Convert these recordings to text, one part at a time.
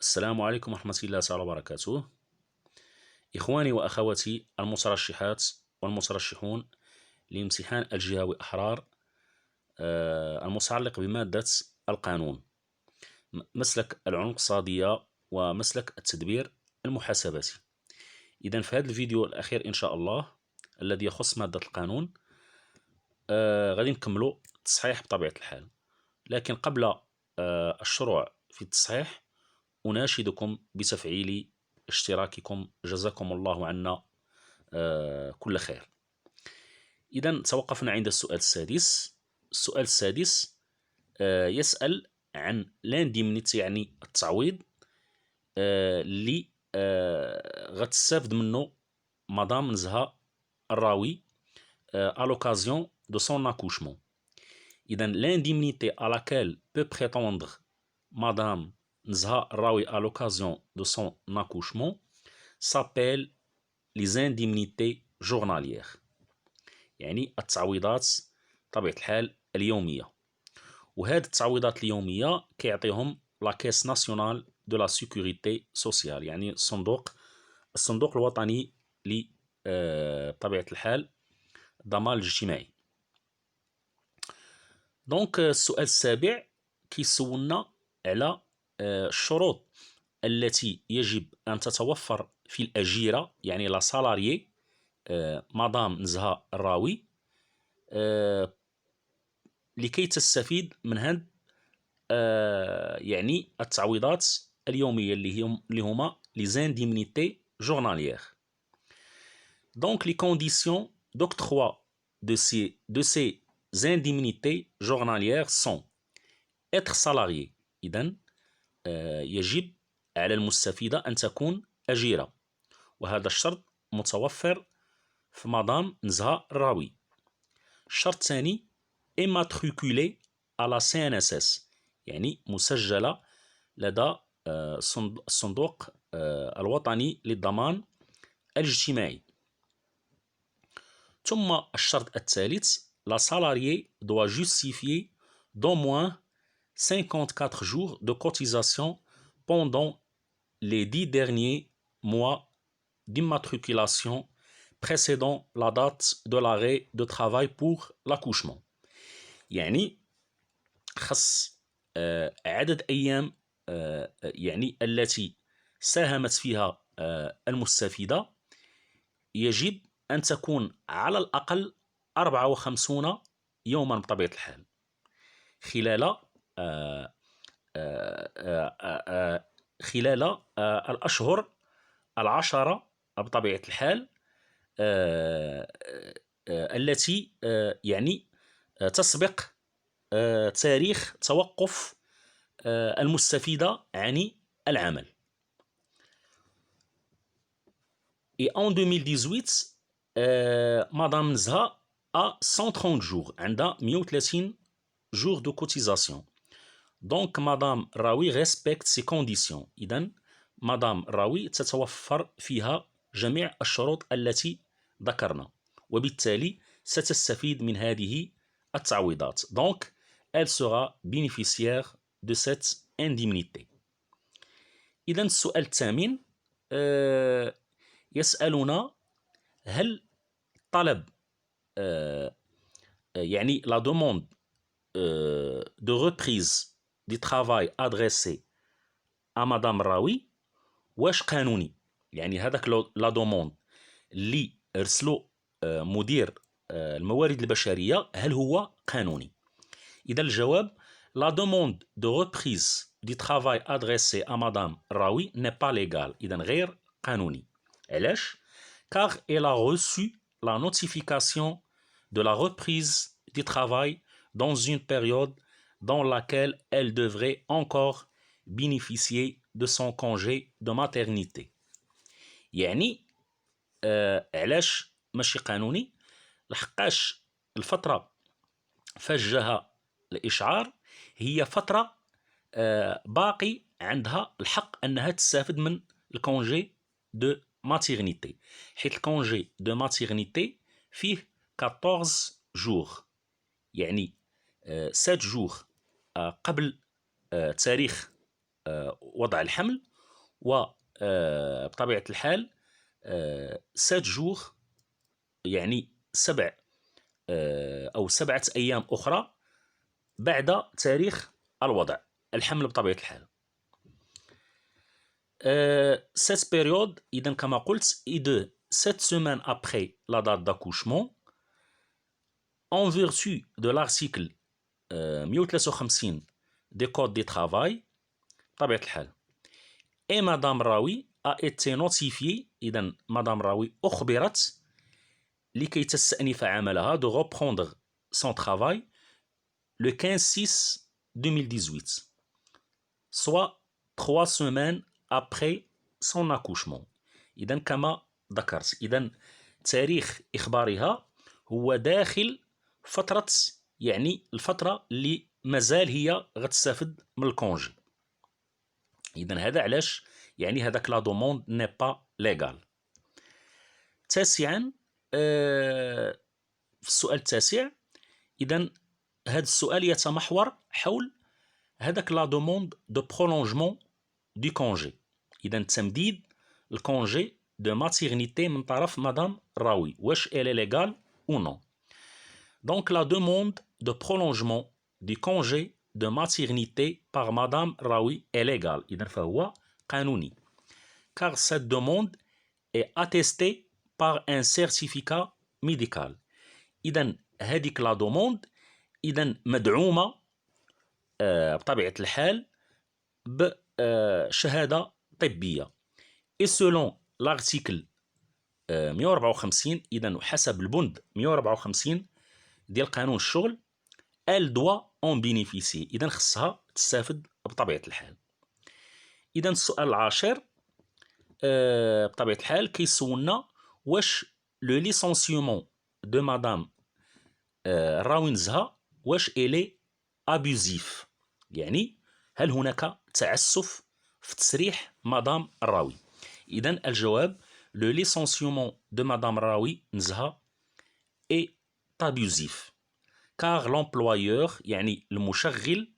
السلام عليكم ورحمة الله تعالى وبركاته. إخواني وأخواتي المترشحات والمترشحون لامتحان الجهوي أحرار المتعلق بمادة القانون، مسلك العلوم الاقتصادية ومسلك التدبير المحاسباتي. إذا في هذا الفيديو الأخير إن شاء الله الذي يخص مادة القانون غادي نكملوا التصحيح بطبيعة الحال، لكن قبل الشروع في التصحيح أناشدكم بتفعيل اشتراككم، جزاكم الله عنا كل خير. إذا توقفنا عند السؤال السادس. السؤال السادس يسأل عن لانديمنيتي، يعني التعويض اللي غتستافد منه مدام نزهة الراوي à l'occasion de son accouchement. إذا l'indemnité à laquelle peut prétendre madame Nzha Raoui à l'occasion de son accouchement s'appelle les indemnités journalières، يعني التعويضات طبيعة الحال اليومية. وهذه التعويضات اليومية كيعطيهم لا كيس ناسيونال دو لا سيكوريتي سوسيال، يعني الصندوق الوطني ل بطبيعة الحال الضمان الاجتماعي. دونك السؤال السابع كيسولنا على الشروط التي يجب أن تتوفر في الأجيرة، يعني لا سالاريي مدام نزهة الراوي لكي تستفيد من هاد يعني التعويضات اليومية اللي هما لي زانديمنيتي جورناليير. دونك لي كونديسيون d'octroi de ces indemnités journalières sont être salarié. إذن يجب على المستفيدة أن تكون أجيرة، وهذا الشرط متوفر في مدام نزهة الراوي. الشرط الثاني immatriculé à la CNSS، يعني مسجلة لدى الصندوق الوطني للضمان الاجتماعي. ثم الشرط الثالث la salariée doit justifier d'au moins 54 jours de cotisation pendant les 10 derniers mois d'immatriculation précédant la date de l'arrêt de travail pour l'accouchement. يعني خص عدد أيام يعني التي ساهمت فيها المستفيدة يجب أن تكون على الأقل 54 يوما بطبيعة الحال خلال الأشهر العشرة بطبيعة الحال التي يعني تسبق تاريخ توقف المستفيدة عن العمل. Et en 2018 Madame Nzha a 130 jours، عندها 130 jours de cotisation. Donc Madame Raoui respecte ces conditions. إذن Madame Raoui تتوفر فيها جميع الشروط التي ذكرنا، وبالتالي ستستفيد من هذه التعويضات. Donc elle sera bénéficiaire de cette indemnité. إذن السؤال الثامن يسألنا هل طلب يعني la demande de reprise du travail adressé à Madame Raoui واش قانوني؟ يعني هذاك لا دوموند اللي ارسلو مدير الموارد البشرية هل هو قانوني؟ إذا الجواب la demande de reprise du travail adressé à Madame Raoui n'est pas légale. إذا غير قانوني. علاش؟ car elle a reçu la notification de la reprise du travail dans une période dans laquelle elle devrait encore bénéficier de son congé de maternité. يعني علاش ماشي قانوني؟ لحقاش الفترة فاش جاها الإشعار هي فترة باقي عندها الحق أنها تستافد من الكونجي دو ماتيرنيتي، حيث الكونجي دو ماتيرنيتي فيه 14 جور، يعني 7 جور قبل تاريخ وضع الحمل، و بطبيعة الحال 7 جوغ، يعني 7 أيام أخرى بعد تاريخ الوضع الحمل بطبيعة الحال. cette période إذا كما قلت est de 7 semaines après la date d'accouchement en vertu de l'article 153 des codes du travail بطبيعة الحال. et Madame Raoui a été notifiée، إذا Madame Raoui أخبرت لكي تستأنف عملها de reprendre son travail le 15/6/2018 soit 3 semaines après son accouchement. إذا كما ذكرت، إذا تاريخ إخبارها هو داخل فترة، يعني الفترة اللي مازال هي غتستافد من الكونجي. إذا هذا علاش يعني هذاك لا دوموند ني با ليغال. تاسعا في السؤال التاسع، إذا هذا السؤال يتمحور حول هذاك لا دوموند دو برولونجمون دو كونجي، إذا تمديد الكونجي دو ماتيرنيتي من طرف مدام راوي، واش إلي ليغال أو نون. دونك لا دوموند دو برولونجمون دو كونجي دو ماتيرنيتي باغ مدام راوي est légale، إذا فهو قانوني. car cette demande est attestée par un certificat médical. إذا هذيك لا دوموند إذا مدعومة بطبيعة الحال بشهادة طبية. et selon l'article 154، إذا حسب البند 154 ديال قانون الشغل elle doit en bénéficier، إذا خصها تستافد بطبيعة الحال. إذا السؤال العاشر بطبيعة الحال كيسولنا واش لو ليسونسيومون دو مدام راوي نزهة واش إلي أبوزيف، يعني هل هناك تعسف في تسريح مدام الراوي. إذا الجواب لو ليسونسيومون دو مدام راوي نزهة est abusif car l'employeur يعني المشغل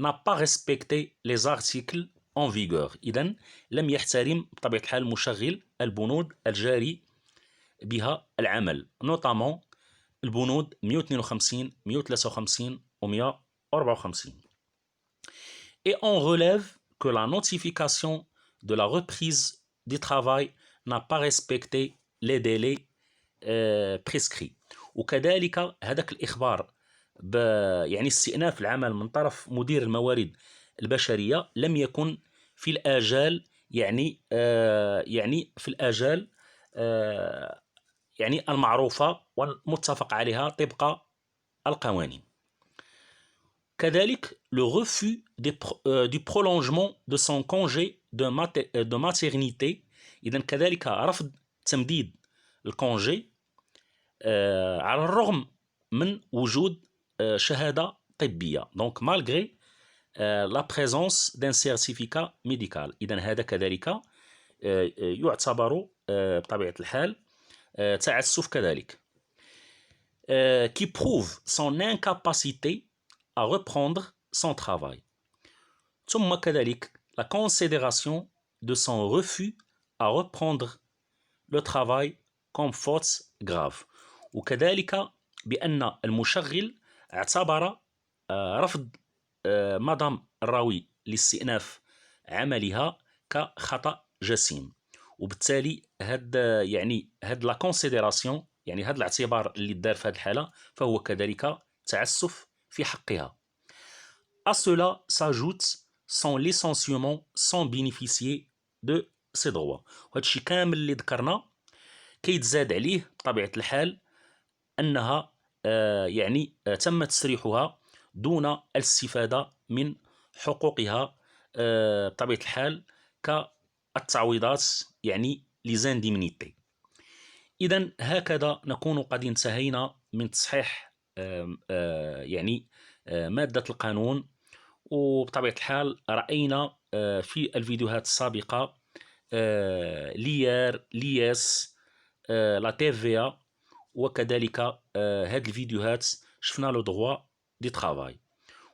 n'a pas respecté les articles en vigueur. إذا لم يحترم بطبيعة الحال المشغل البنود الجاري بها العمل، notamment البنود 152 153 و 154. Et on relève que la notification de la reprise du travail n'a pas respecté les délais prescrits. وكذلك هذاك الإخبار يعني استئناف العمل من طرف مدير الموارد البشرية لم يكن في الآجال، يعني يعني في الآجال يعني المعروفة والمتفق عليها طبق القوانين. كذلك le refus du prolongement de son congé de maternité، إذا كذلك رفض تمديد الكونجي على الرغم من وجود شهادة طبية، donc malgré la présence d'un certificat médical. إذا هذا كذلك يعتبر بطبيعة الحال تعسف كذلك. qui prouve son incapacité à reprendre son travail. ثم كذلك la considération de son refus à reprendre le travail comme faute grave. وكذلك بأن المشغل اعتبر رفض مدام الراوي لاستئناف عملها كخطأ جسيم، وبالتالي هاد لا كونسيديراسيون، يعني هاد الاعتبار اللي دار في هذه الحالة فهو كذلك تعسف في حقها. À cela s'ajoute son licenciement sans bénéficier de ses droits. وهذا الشيء كامل اللي ذكرنا كيتزاد عليه بطبيعة الحال أنها يعني تم تسريحها دون الاستفادة من حقوقها بطبيعة الحال كالتعويضات، يعني ليزانديمنيتي. إذا هكذا نكون قد انتهينا من تصحيح يعني مادة القانون. وبطبيعة الحال رأينا في الفيديوهات السابقة ليار لياس لا TVA، وكذلك هذه الفيديوهات شفنا لو droit du travail،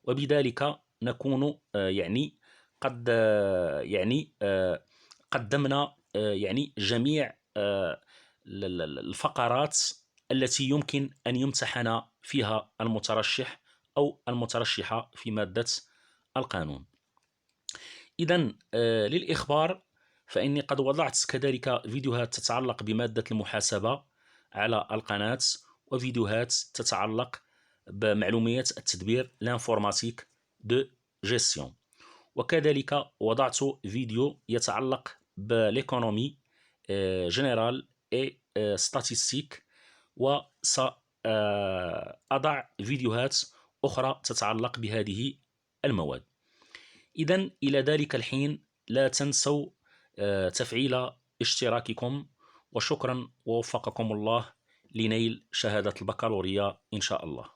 وبذلك نكون يعني قد يعني قدمنا يعني جميع الفقرات التي يمكن أن يمتحن فيها المترشح أو المترشحة في مادة القانون. إذا للإخبار، فإني قد وضعت كذلك فيديوهات تتعلق بمادة المحاسبة على القناة، وفيديوهات تتعلق بمعلومات التدبير لانفورماتيك دو جيستيون، وكذلك وضعت فيديو يتعلق بالإيكونومي جنرال اي ستاتيستيك، وسأضع فيديوهات أخرى تتعلق بهذه المواد. إذا إلى ذلك الحين لا تنسوا تفعيل اشتراككم، وشكرا ووفقكم الله لنيل شهادة البكالوريا إن شاء الله.